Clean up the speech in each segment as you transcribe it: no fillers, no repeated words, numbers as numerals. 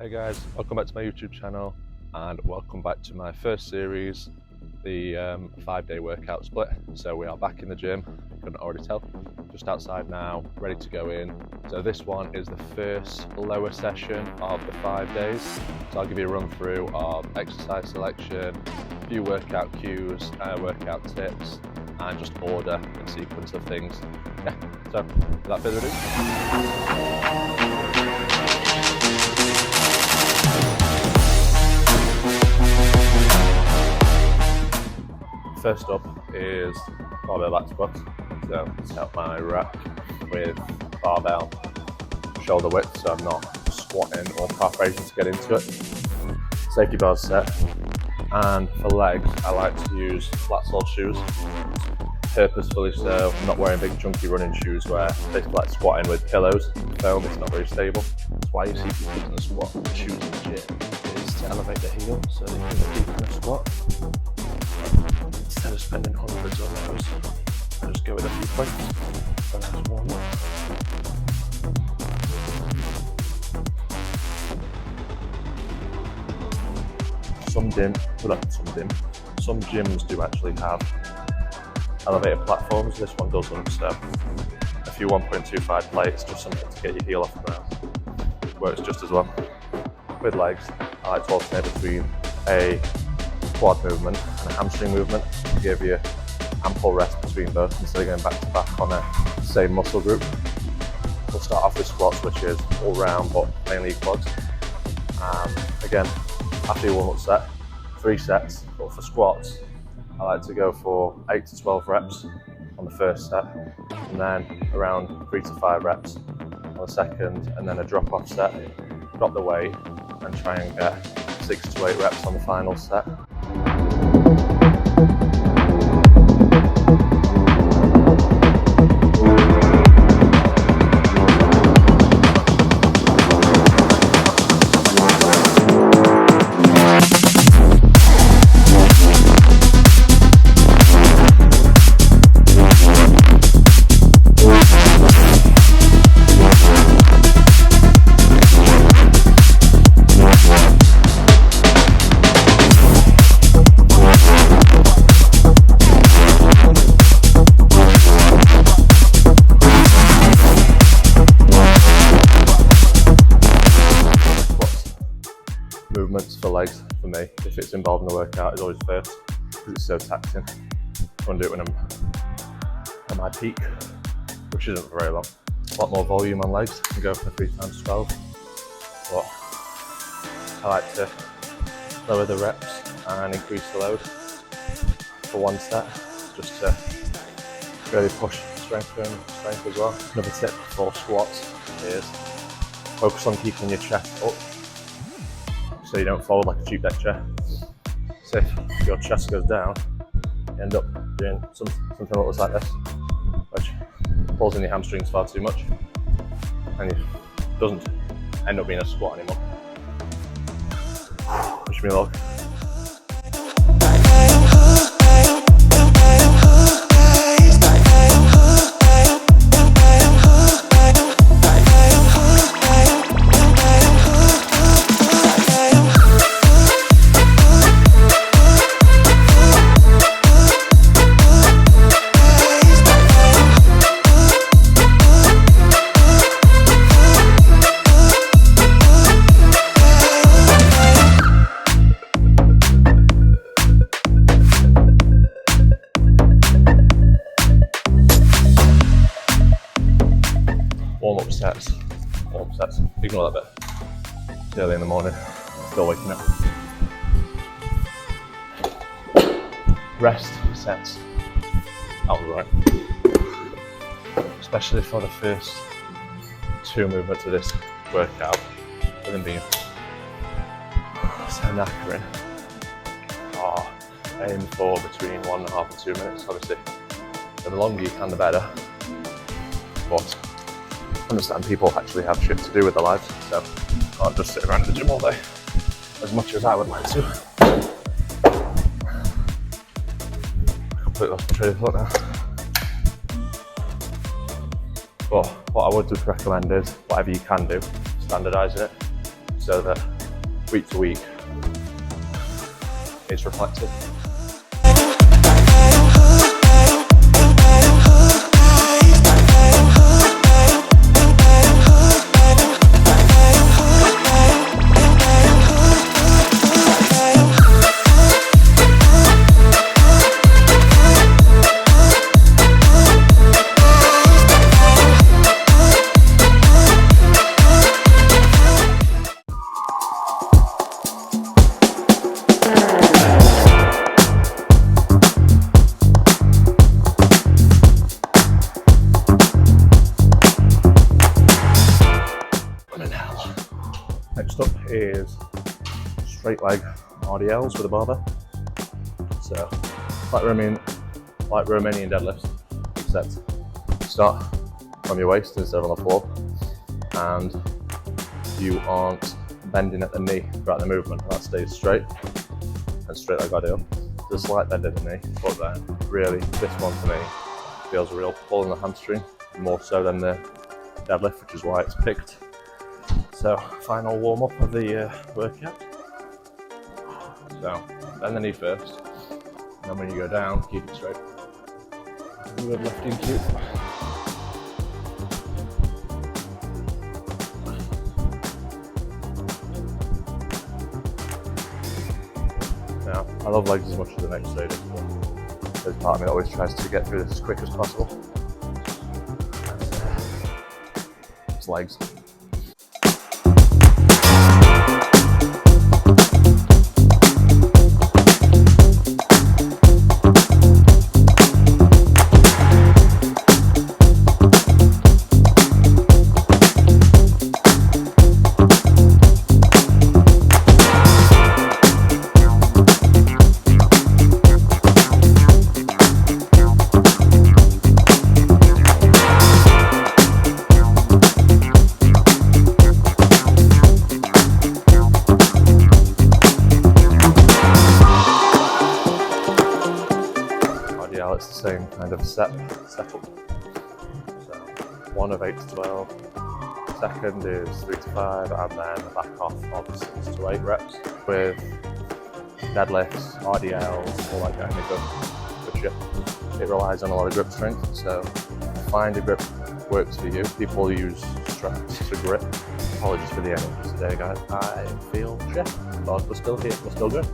Hey guys, welcome back to my YouTube channel and welcome back to my first series, the 5-day workout split. So we are back in the gym, you couldn't already tell, just outside now, ready to go in. So this one is the first lower session of the 5 days. So I'll give you a run through of exercise selection, a few workout cues, workout tips, and just order and sequence of things. Yeah, so without further ado. First up is barbell back squats. So set up my rack with barbell shoulder width, so I'm not squatting or calf raising to get into it. Safety bars set. And for legs, I like to use flat soled shoes. Purposefully so. I'm not wearing big chunky running shoes where it's basically like squatting with pillows. Foam, it's not very stable. That's why you see people using the squat shoes in the gym, is to elevate the heel so they can get deep in a squat. Instead of spending hundreds on those, I just go with a few points for a nice warm up. Some gyms do actually have elevated platforms. This one doesn't, so a few 1.25 plates, just something to get your heel off the ground, works just as well. With legs, I like to alternate between a quad movement and a hamstring movement to give you ample rest between both instead of going back to back on a same muscle group. We'll start off with squats, which is all round but mainly quads. Again, after your warm-up set, 3 sets, but for squats I like to go for 8 to 12 reps on the first set, and then around 3 to 5 reps on the second, and then a drop-off set, drop the weight and try and get 6 to 8 reps on the final set. Movements for legs, for me, if it's involved in the workout, is always first, because it's so taxing. I want to do it when I'm at my peak, which isn't very long. A lot more volume on legs, I can go for 3x12, but I like to lower the reps and increase the load for one set, just to really push strength as well. Another tip for squats is focus on keeping your chest up, so you don't fold like a cheap deck chair. So if your chest goes down, you end up doing something that looks like this, which pulls in your hamstrings far too much, and it doesn't end up being a squat anymore. Wish me luck. Warm-up sets, ignore that bit. It's early in the morning, still waking up. Rest sets, that was right. Especially for the first 2 movements of this workout, with them being so knackering. Aim for between 1.5 and 2 minutes, obviously. The longer you can, the better. But I understand people actually have shit to do with their lives, so can't just sit around the gym all day, as much as I would like to. Completely lost my train of thought now. But what I would recommend is, whatever you can do, standardising it. so that week to week it's reflected. Next up is straight leg RDLs with a barbell. So, like Romanian deadlifts, except start from your waist instead of on the floor, and you aren't bending at the knee throughout the movement. That stays straight and straight leg RDL. There's a slight bend at the knee, but then really this one for me feels a real pull in the hamstring, more so than the deadlift, which is why it's picked. So, final warm up of the workout. So, bend the knee first, and then when you go down, keep it straight. Good lifting cue. Now, I love legs as much as the next stage, but there's part of me that always tries to get through this as quick as possible. It's legs. It's the same kind of setup. So 1 of 8 to 12, second is 3 to 5, and then the back off of 6 to 8 reps with deadlifts, RDLs, all that kind of good shit. It relies on a lot of grip strength, so find a grip works for you. People use straps to grip. Apologies for the energy today, guys. I feel shit, but we're still here, we're still good.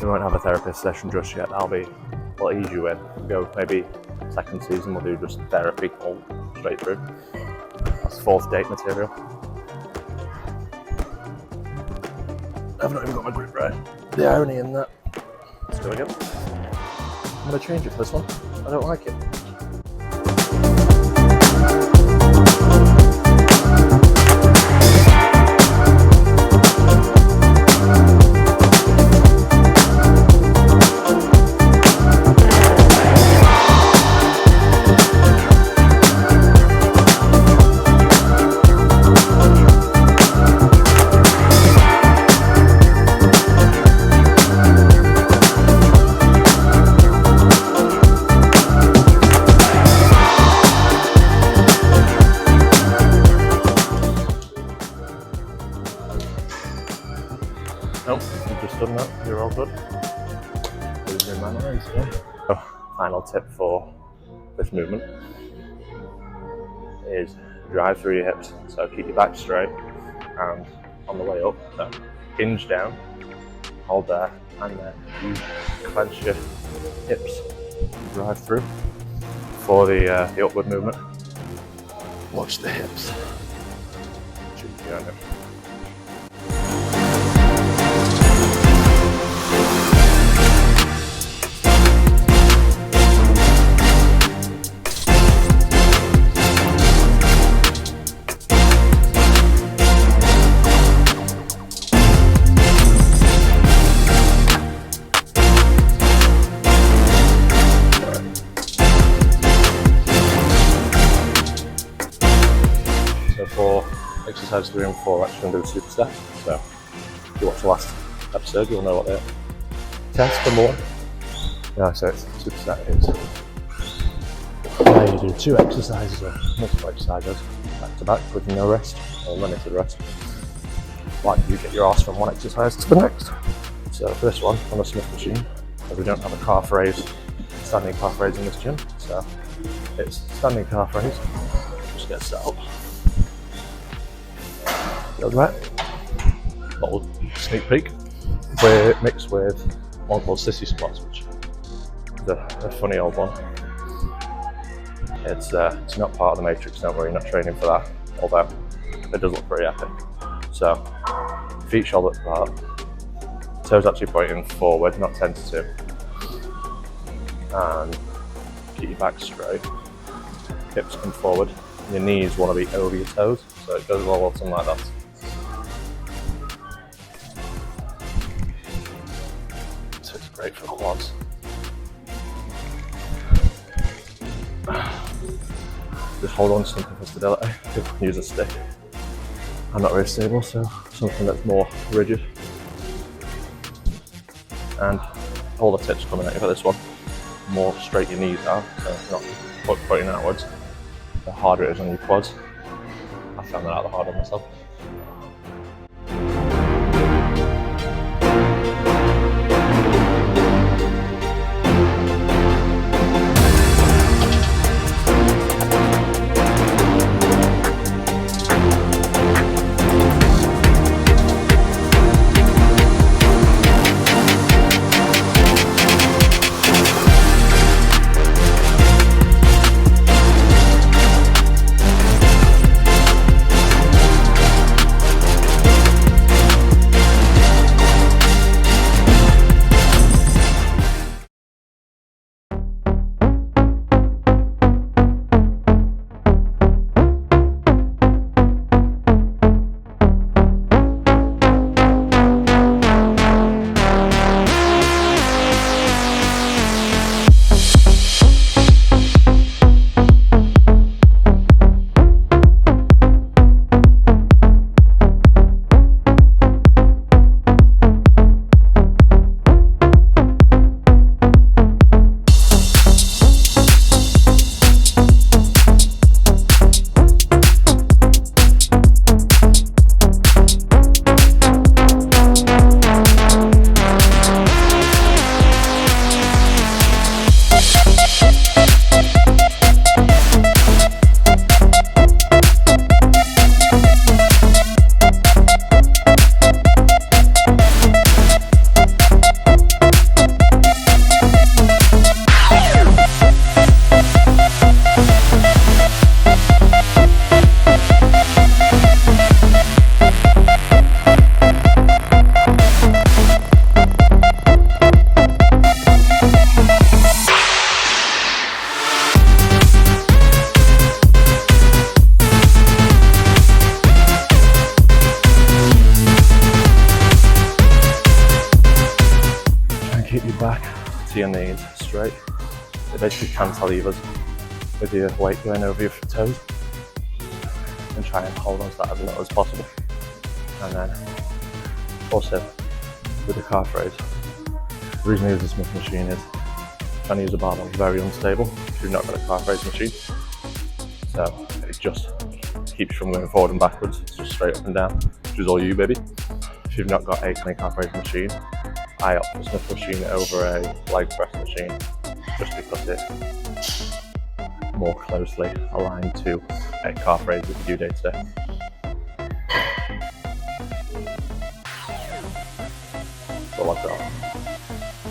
We won't have a therapist session just yet. We'll ease you in. We'll go maybe second season, we'll do just therapy all straight through. That's 4th date material. I've not even got my grip right. The irony in that. Let's do it again. I'm going to change it for this one. I don't like it. Nope, you've just done that, you're all good. So, final tip for this movement is drive through your hips. So keep your back straight, and on the way up, so hinge down, hold there, and then you clench your hips, drive through for the upward movement. Watch the hips. Cheeky on it. For exercise 3 and 4, we're actually going to do a super step. So if you watch the last episode, you'll know what the test for more. Yeah, so it's super step is where you do 2 exercises or multiple exercises back to back with no rest or limited rest. Like you get your ass from one exercise to the next. So for this one on the Smith machine, we don't have a calf raise, standing calf raise in this gym, so it's standing calf raise. Just get set up. Feels right. Little sneak peek. We're mixed with one called Sissy squats, which is a funny old one. It's not part of the matrix, don't worry, you're not training for that, although it does look pretty epic. So, feet shoulder apart, toes actually pointing forward, not tentative, and keep your back straight, hips come forward, your knees want to be over your toes, so it goes all something like that. So it's great for the quads. Just hold on to something for stability. People can use a stick. I'm not very stable, so something that's more rigid. And all the tips coming at you for this one. The more straight your knees are, so not pointing outwards, the harder it is on your quads. I found that out the hard on myself. Keep your back to your knees straight. It basically cantilevers with your weight going over your toes, and try and hold on to that as little as possible. And then also with the calf raise, the reason I use the Smith machine is trying to use a barbell is very unstable if you've not got a calf raise machine. So it just keeps you from going forward and backwards. It's just straight up and down, which is all you, baby. If you've not got a calf raise machine, I opt for the Smith machine over a leg press machine, just because it's more closely aligned to a calf raise that you do day to day. So like that.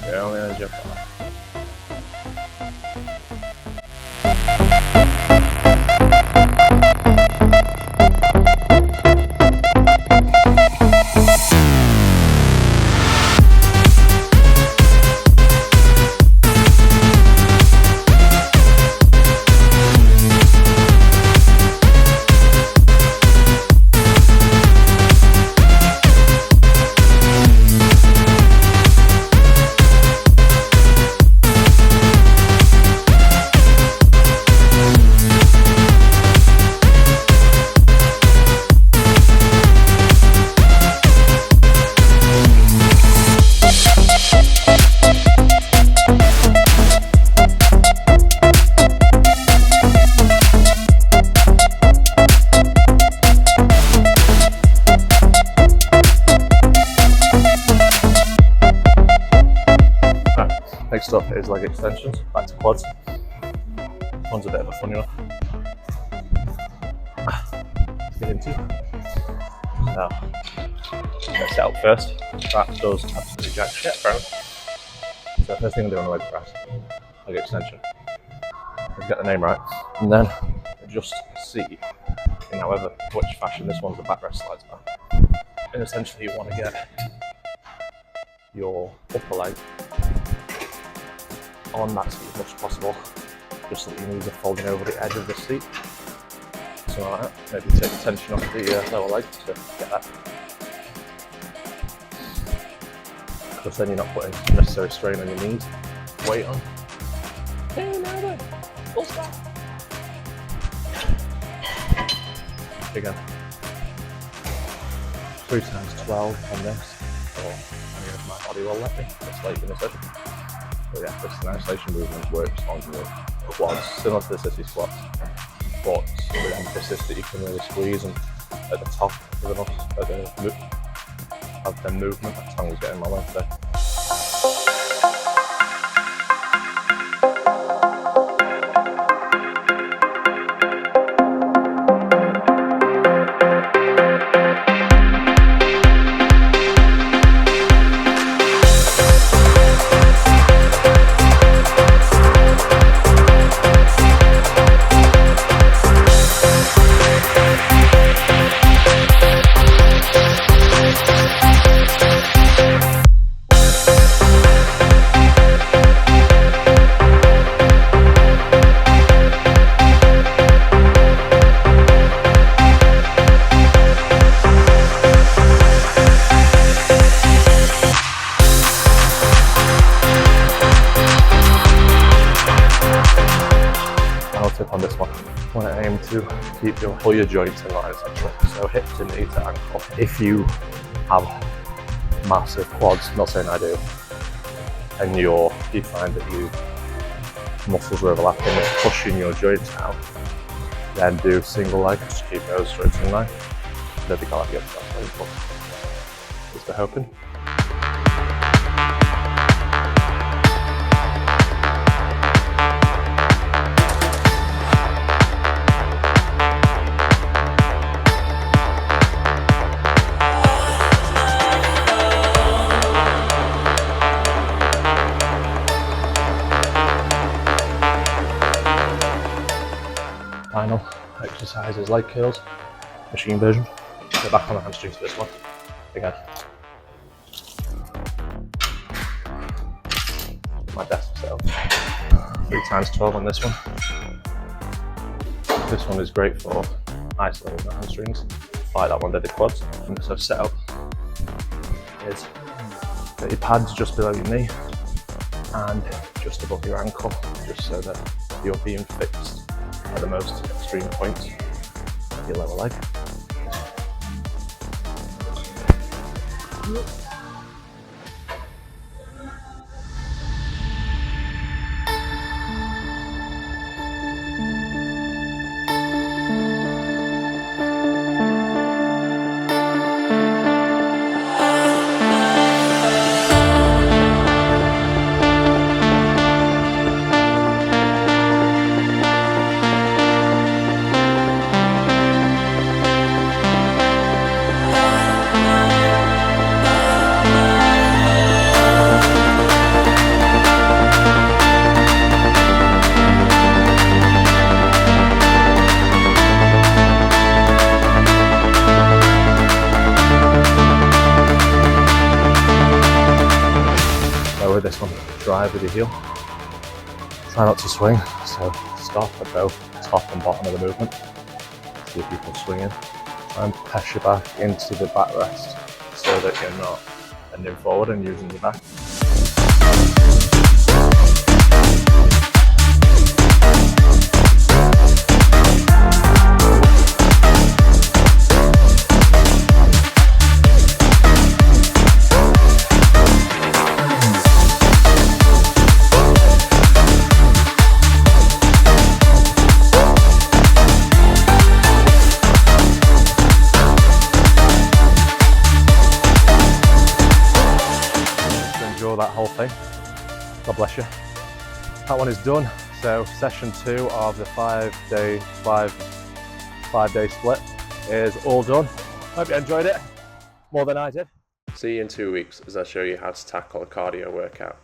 Yeah, only energy up on that. is leg extensions, back to quads. One's a bit of a funny one. Let's get into. So, let's set up first. That does absolutely jack shit, apparently. So first thing I'm doing on the leg press, leg extension. Let's get the name right. And then just see in however which fashion this one's the backrest slides back. And essentially you want to get your upper leg on that seat as much as possible, just so that your knees are folding over the edge of the seat. Something like that. Maybe take the tension off the lower leg to get that. Because then you're not putting unnecessary strain on your knees. Weight on. Hey, now then. Full stop. Again. 3 times 12 on this, or any of my body will let me. It's late in the session. But yeah, this is an isolation movement works on your quads, similar to the Sissy squats, but with emphasis that you can really squeeze and at the top of the movement. My tongue is getting in my way today. On this one, I want to aim to keep all your joints in line essentially. So hips to knee to ankle. If you have massive quads, not saying I do, and you find that your muscles are overlapping and pushing your joints out, then do single leg, just keep those joints in line. I don't think I'll have you up to that point, but just for hoping. Final exercise is leg curls, machine version. Get back on the hamstrings for this one. Again. My desk setup. 3 times 12 on this one. This one is great for isolating the hamstrings, like that one did the quads. And so setup is get your pads just below your knee and just above your ankle, just so that you're being fixed at the most extreme points of your lower leg. With this one, drive with your heel. Try not to swing, so stop at both top and bottom of the movement. See if you can swing in. And press your back into the backrest so that you're not bending forward and using your back. That whole thing. God bless you. That one is done. So session 2 of the 5-day split is all done. Hope you enjoyed it more than I did. See you in 2 weeks as I show you how to tackle a cardio workout.